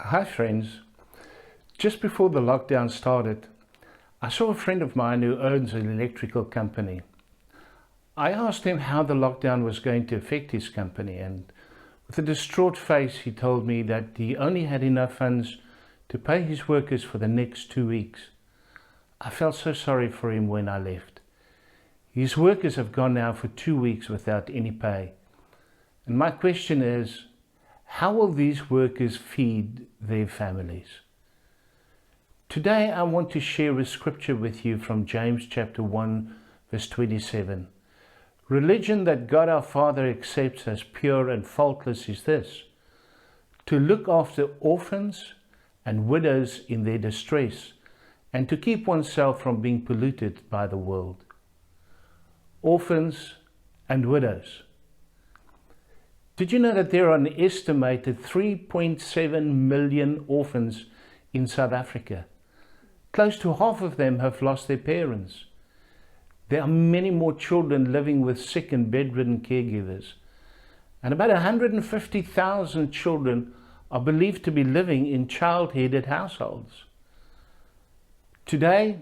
Hi friends. Just before the lockdown started, I saw a friend of mine who owns an electrical company. I asked him how the lockdown was going to affect his company, and with a distraught face he told me that he only had enough funds to pay his workers for the next 2 weeks. I felt so sorry for him when I left. His workers have gone now for 2 weeks without any pay. And my question is, how will these workers feed their families? Today I want to share a scripture with you from James chapter 1 verse 27. Religion that God our Father accepts as pure and faultless is this: to look after orphans and widows in their distress, and to keep oneself from being polluted by the world. Orphans and widows. Did you know that there are an estimated 3.7 million orphans in South Africa? Close to half of them have lost their parents. There are many more children living with sick and bedridden caregivers. And about 150,000 children are believed to be living in child-headed households. Today,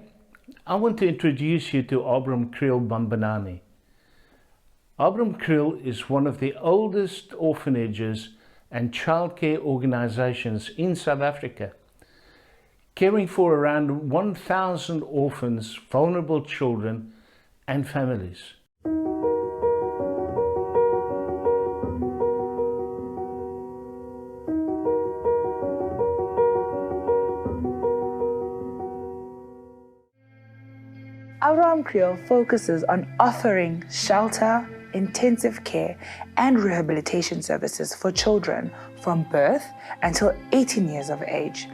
I want to introduce you to Abram Kriel Bambanani. Abram Kriel is one of the oldest orphanages and childcare organizations in South Africa, caring for around 1,000 orphans, vulnerable children and families. Abram Kriel focuses on offering shelter, intensive care and rehabilitation services for children from birth until 18 years of age.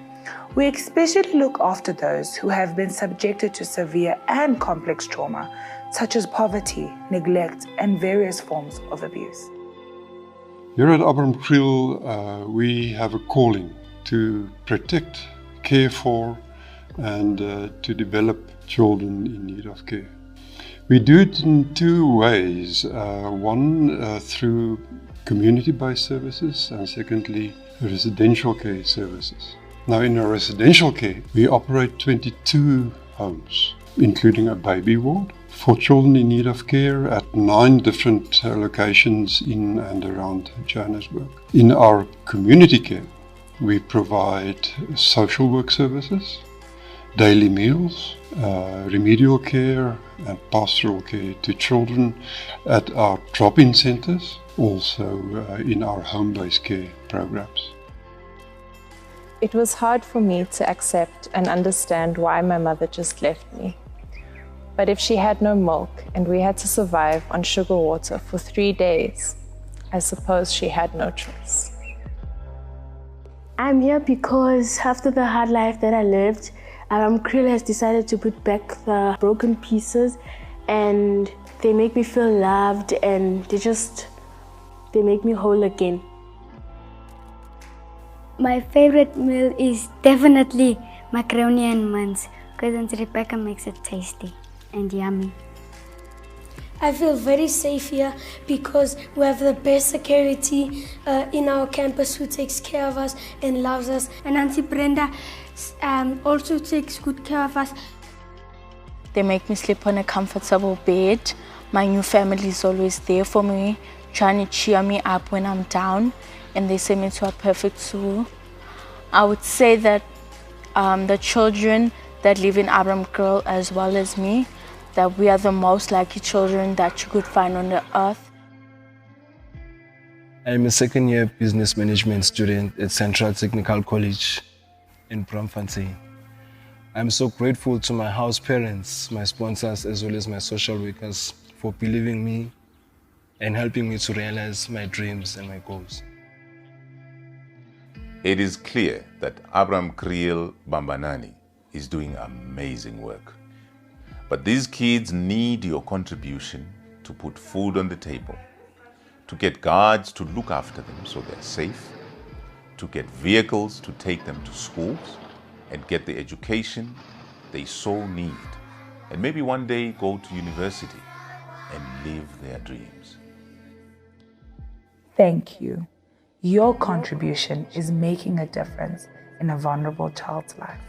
We especially look after those who have been subjected to severe and complex trauma, such as poverty, neglect, and various forms of abuse. Here at Abram Kriel, we have a calling to protect, care for, and to develop children in need of care. We do it in two ways. One, through community-based services, and secondly, residential care services. Now, in our residential care, we operate 22 homes, including a baby ward for children in need of care at 9 different locations in and around Johannesburg. In our community care, we provide social work services, daily meals, remedial care and pastoral care to children at our drop-in centers, also in our home-based care programs. It was hard for me to accept and understand why my mother just left me. But if she had no milk and we had to survive on sugar water for 3 days, I suppose she had no choice. I'm here because after the hard life that I lived, Abram Kriel has decided to put back the broken pieces, and they make me feel loved, and they make me whole again. My favorite meal is definitely macaroni and mince, because Auntie Rebecca makes it tasty and yummy. I feel very safe here because we have the best security in our campus who takes care of us and loves us. And Auntie Brenda also takes good care of us. They make me sleep on a comfortable bed. My new family is always there for me, trying to cheer me up when I'm down, and they send me to a perfect school. I would say that the children that live in Abram Kriel, as well as me, that we are the most lucky children that you could find on the earth. I'm a second-year business management student at Central Technical College in Braamfontein. I'm so grateful to my house parents, my sponsors, as well as my social workers for believing me and helping me to realize my dreams and my goals. It is clear that Abram Kriel Bambanani is doing amazing work. But these kids need your contribution to put food on the table, to get guards to look after them so they're safe, to get vehicles to take them to schools and get the education they so need, and maybe one day go to university and live their dreams. Thank you. Your contribution is making a difference in a vulnerable child's life.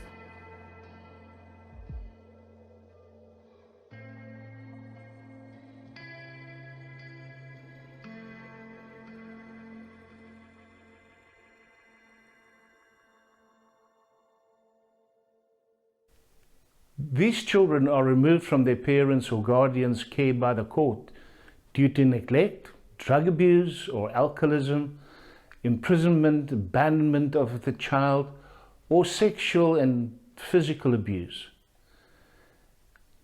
These children are removed from their parents' or guardians' care by the court due to neglect, drug abuse or alcoholism, imprisonment, abandonment of the child, or sexual and physical abuse.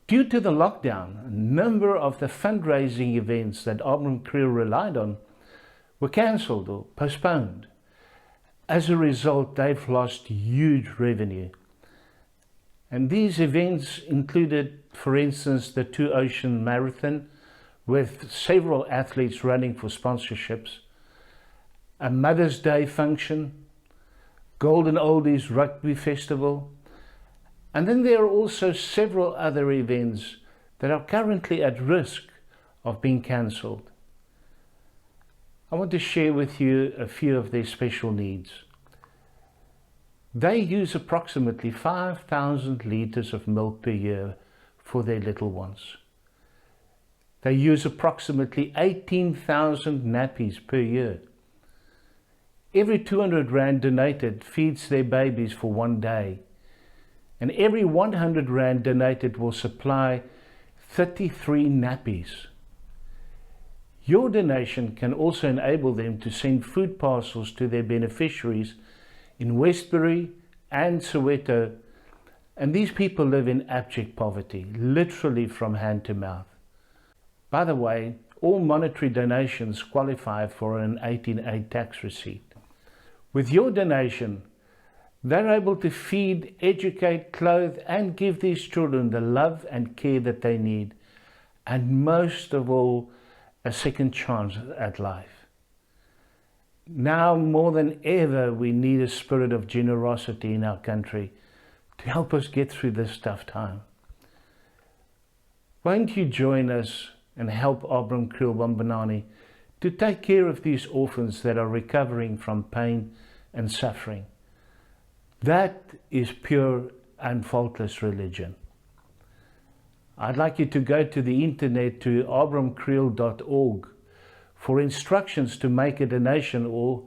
Due to the lockdown, a number of the fundraising events that Abram Kriel relied on were cancelled or postponed. As a result, they've lost huge revenue. And these events included, for instance, the Two Ocean Marathon, with several athletes running for sponsorships, a Mother's Day function, Golden Oldies Rugby Festival, and then there are also several other events that are currently at risk of being cancelled. I want to share with you a few of their special needs. They use approximately 5,000 litres of milk per year for their little ones. They use approximately 18,000 nappies per year. Every 200 Rand donated feeds their babies for 1 day. And every 100 Rand donated will supply 33 nappies. Your donation can also enable them to send food parcels to their beneficiaries in Westbury and Soweto, and these people live in abject poverty, literally from hand to mouth. By the way, all monetary donations qualify for an 18A tax receipt. With your donation, they're able to feed, educate, clothe, and give these children the love and care that they need, and most of all, a second chance at life. Now more than ever, we need a spirit of generosity in our country to help us get through this tough time. Won't you join us and help Abram Kriel Bambanani to take care of these orphans that are recovering from pain and suffering? That is pure and faultless religion. I'd like you to go to the internet to abramkriel.org for instructions to make a donation, or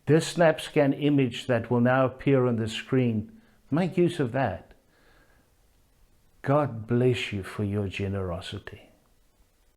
this SnapScan image that will now appear on the screen. Make use of that. God bless you for your generosity.